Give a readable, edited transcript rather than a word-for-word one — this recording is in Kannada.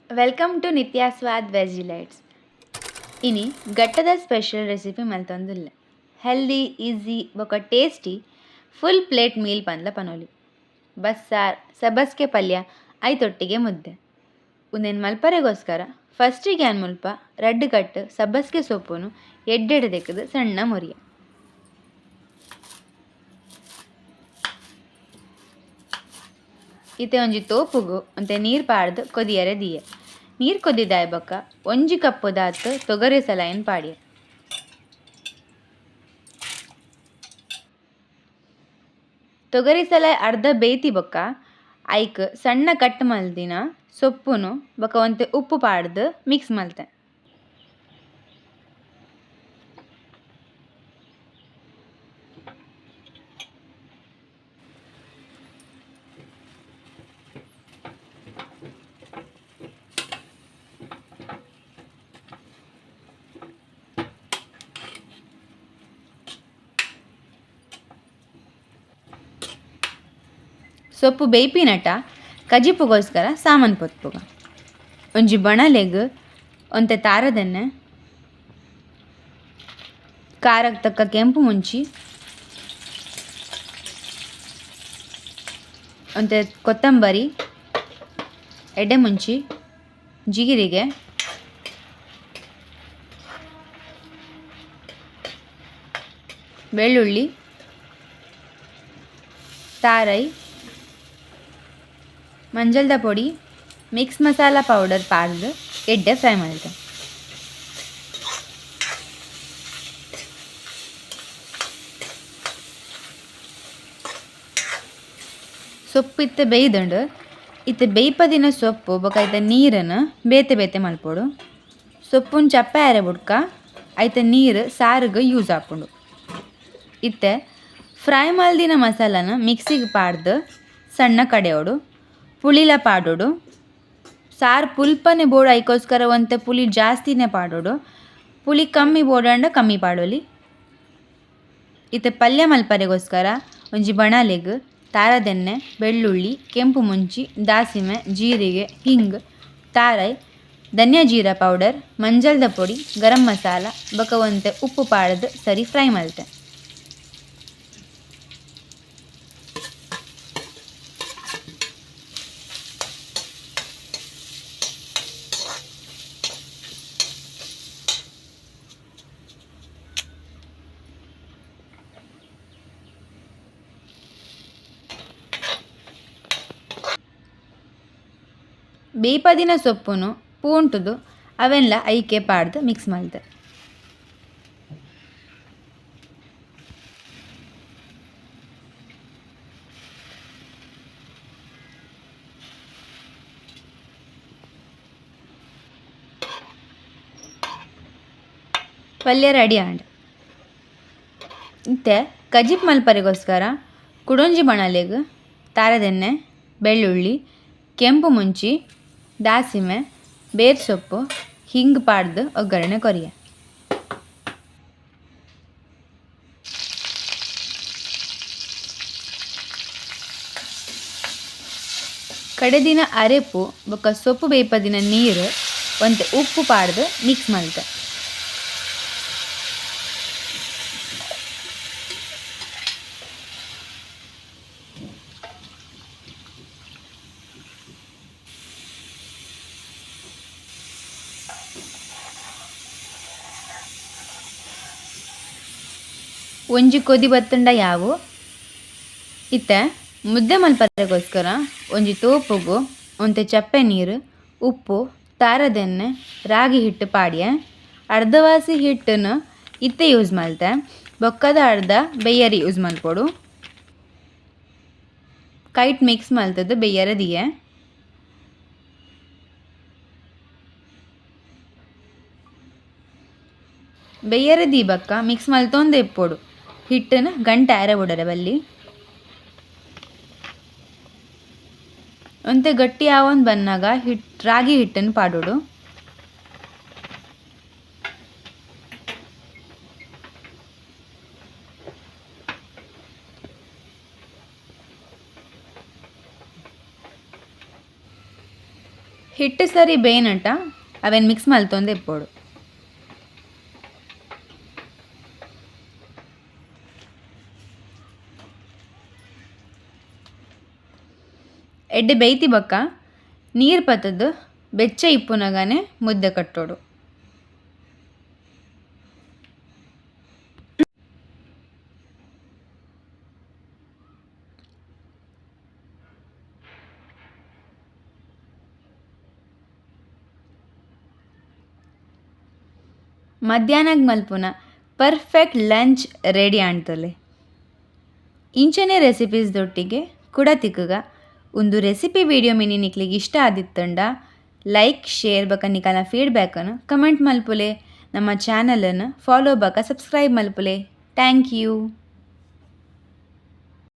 వెల్కమ్ టు నిత్యా స్వాద్ వెజిలైట్స్. ఇని గట్టద స్పెషల్ రెసిపీ ಮಲ್ತೊಂದುಲ್ಲೆ. ಹೆಲ್ದಿ ಈಸಿ ಬೊಕ ಟೇಸ್ಟಿ ಫುಲ್ ಪ್ಲೇಟ್ ಮೀಲ್ ಪಂದ್ಲ ಪನೊಲಿ. ಬಸ್ಸಾರ್ ಸಬ್ಬಸ್ಗೆ ಪಲ್ಯ ಐತೊಟ್ಟಿಗೆ ಮುದ್ದೆ. ಉಂದೆನ್ ಮಲ್ಪರೆಗೋಸ್ಕರ ಫಸ್ಟಿಗೆ ಏನ್ ಮುಲ್ಪ ರಡ್ಡ್ ಕಟ್ ಸಬ್ಬಸ್ಗೆ ಸೊಪ್ಪುನು ಎಡ್ಡೆಡೆ ದೆಕ್ಕದು ಸಣ್ಣ ಮುರಿಯ. ಇತ್ತೆ ಒಂಜಿ ತೋಪುಗು ಒಂತೆ ನೀರು ಪಾಡ್ದು ಕೊದಿಯರೆ ದಿಯೆ. ನೀರು ಕೊದ್ದಿದಾಯ್ ಬೊಕ್ಕ ಒಂಜಿ ಕಪ್ಪುದಾತ್ ತೊಗರಿ ಸಲಾಯಿನ್ ಪಾಡ್ಯೆ. ತೊಗರಿ ಸಲಾಯ್ ಅರ್ಧ ಬೇಯ್ತಿ ಬೊಕ್ಕ ಐಕ್ ಸಣ್ಣ ಕಟ್ ಮಲ್ದಿನ ಸೊಪ್ಪುನು ಬೊಕ ಒಂತೆ ಉಪ್ಪು ಪಾಡ್ದು ಮಿಕ್ಸ್ ಮಲ್ತೆ. ಸೊಪ್ಪು ಬೇಯ್ಪಿನಟ ಕಜಿಪುಗೋಸ್ಕರ ಸಾಮಾನು ಪೊತ್ಪುಗ. ಒಂಜಿ ಬಣಲೆಗ್ ಒಂತೆ ತಾರದೆಣ್ಣೆ, ಖಾರಕ್ಕೆ ತಕ್ಕ ಕೆಂಪು ಮುಂಚಿ, ಒಂತೆ ಕೊತ್ತಂಬರಿ, ಎಡೆ ಮುಂಚಿ, ಜೀರಿಗೆ, ಬೆಳ್ಳುಳ್ಳಿ, ತಾರೈ, ಮಂಜಲ್ದ ಪೊಡಿ, ಮಿಕ್ಸ್ ಮಸಾಲ ಪೌಡರ್ ಪಾಡ್ದು ಎಡ್ಡೆ ಫ್ರೈ ಮಾಡಿದೆ. ಸೊಪ್ಪು ಇತ್ತೆ ಬೇಯ್ದುಂಡು ಇತ್ತೆ ಬೇಯ್ಪದಿನ ಸೊಪ್ಪು ಬೊಕ ಐತ ನೀರನ್ನು ಬೇತೆ ಬೇತೆ ಮಲ್ಪೊಡು. ಸೊಪ್ಪುನ್ ಚಪ್ಪೆ ಆರೆ ಬುಡ್ಕ ಐತ ನೀರು ಸಾರಿಗೆ ಯೂಸ್ ಹಾಕೊಂಡು. ಇತ್ತೆ ಫ್ರೈ ಮಲ್ದಿನ ಮಸಾಲನ ಮಿಕ್ಸಿಗೆ ಪಾಡ್ದು ಸಣ್ಣ ಕಡೆಯೋಡು ಪುಳಿಲ ಪಾಡೋಡು. ಸಾರು ಪುಲ್ಪನೆ ಬೋಡು ಐಕೋಸ್ಕರ ಒಂತೆ ಪುಳಿ ಜಾಸ್ತಿನೇ ಪಾಡೋಡು. ಪುಳಿ ಕಮ್ಮಿ ಬೋಡಂಡ ಕಮ್ಮಿ ಪಾಡೋಲಿ. ಇತ್ತೆ ಪಲ್ಯ ಮಲ್ಪರೆಗೋಸ್ಕರ ಒಂಜಿ ಬಣಲೆಗ್ ತಾರದೆಣ್ಣೆ, ಬೆಳ್ಳುಳ್ಳಿ, ಕೆಂಪು ಮುಂಚಿ, ದಾಸಿಮೆ, ಜೀರಿಗೆ, ಹಿಂಗ್, ತಾರೈ, ಧನಿಯಾ ಜೀರ ಪೌಡರ್, ಮಂಜಲ್ದ ಪೊಡಿ, ಗರಂ ಮಸಾಲ ಬೊಕ ಒಂತೆ ಉಪ್ಪು ಪಾಡ್ದು ಸರಿ ಫ್ರೈ ಮಲ್ತೆ. ಬೇಯ್ಪದಿನ ಸೊಪ್ಪುನು ಪೂಂಟುದು ಅವೆಲ್ಲ ಐಕೆ ಪಾಡ್ದು ಮಿಕ್ಸ್ ಮಲ್ತೆ. ಪಲ್ಯ ರೆಡಿ ಆಂಡ್ ಇತ್ತೆ ಕಜಿಪ್ ಮಲ್ಪರೆಗೋಸ್ಕರ ಕುಡೊಂಜಿ ಬಣಲೆಗ್ ತಾರದೆಣ್ಣೆ, ಬೆಳ್ಳುಳ್ಳಿ, ಕೆಂಪು ಮುಂಚಿ, ದಾಸಿಮೆ, ಬೇರ್ ಸೊಪ್ಪು, ಹಿಂಗ್ ಪಾಡ್ದು ಒಗ್ಗರಣೆ ಕೊರಿಯ. ಕಡೆದಿನ ಅರೆಪು ಬೊಕ ಸೊಪ್ಪು ಬೇಯ್ಪದಿನ ನೀರು ಒಂತೆ ಉಪ್ಪು ಪಾಡ್ದು ಮಿಕ್ಸ್ ಮಲ್ತೆ. ಒಂಜಿ ಕೊದಿ ಬತ್ತುಂಡ ಯಾವು ಇತ್ತೆ ಮುದ್ದೆ ಮಲ್ಪರೆಗೋಸ್ಕರ ಒಂಜಿ ತೋಪುಗು ಒಂತೆ ಚಪ್ಪೆ ನೀರು, ಉಪ್ಪು, ತಾರದೆಣ್ಣೆ, ರಾಗಿ ಹಿಟ್ಟು ಪಾಡ್ಯೆ. ಅರ್ಧವಾಸಿ ಹಿಟ್ಟನ್ನು ಇತ್ತೆ ಯೂಸ್ ಮಲ್ತೆ ಬೊಕ್ಕದ ಅರ್ಧ ಬೆಯ್ಯರಿ ಯೂಸ್ ಮಲ್ಪೊಡು. ಕೈಟ್ ಮಿಕ್ಸ್ ಮಲ್ತದ್ದು ಬೆಯ್ಯರೆ ದಿಯೆ. ಬೆಯ್ಯರೆ ದಿ ಬಕ್ಕ ಮಿಕ್ಸ್ ಮಲ್ತೊಂದು ಎಪ್ಪೊಡು ಹಿಟ್ಟನ್ನು ಗಂಟೆ ಆರೆ ಬಿಡರೆ ಬಲ್ಲಿ. ಒಂತೆ ಗಟ್ಟಿ ಆವೊಂದು ಬನ್ನಾಗ ರಾಗಿ ಹಿಟ್ಟನ್ನು ಪಾಡೋಡು. ಹಿಟ್ಟು ಸರಿ ಬೇಯ್ನಟ ಅವೇನು ಮಿಕ್ಸ್ ಮಲ್ತೊಂದು ಎಪ್ಪೋಡು. ಎಡ್ಡೆ ಬೇಯ್ತಿ ಬಕ್ಕ ನೀರು ಪತ್ತದು ಬೆಚ್ಚ ಇಪ್ಪುನಗನೆ ಮುದ್ದೆ ಕಟ್ಟೋಡು. ಮಧ್ಯಾಹ್ನಗ್ ಮಲ್ಪುನ ಪರ್ಫೆಕ್ಟ್ ಲಂಚ್ ರೆಡಿ ಆಣ್ತಲೆ. ಇಂಚನೆ ರೆಸಿಪೀಸ್ದೊಟ್ಟಿಗೆ ಕುಡ ತಿಕ್ಕಗ ಒಂದು ರೆಸಿಪಿ ವಿಡಿಯೋ ಮಿನಿ ನಿಕ್ಲಿಗೆ ಇಷ್ಟ ಆದಿತ್ತಂಡ ಲೈಕ್ ಶೇರ್ ಬಕ ನಿಕಲ್ನ ಫೀಡ್ಬ್ಯಾಕನ್ನು ಕಮೆಂಟ್ ಮಲ್ಪುಲೆ. ನಮ್ಮ ಚಾನಲನ್ನು ಫಾಲೋ ಬಕ ಸಬ್ಸ್ಕ್ರೈಬ್ ಮಲ್ಪುಲೆ. Thank you.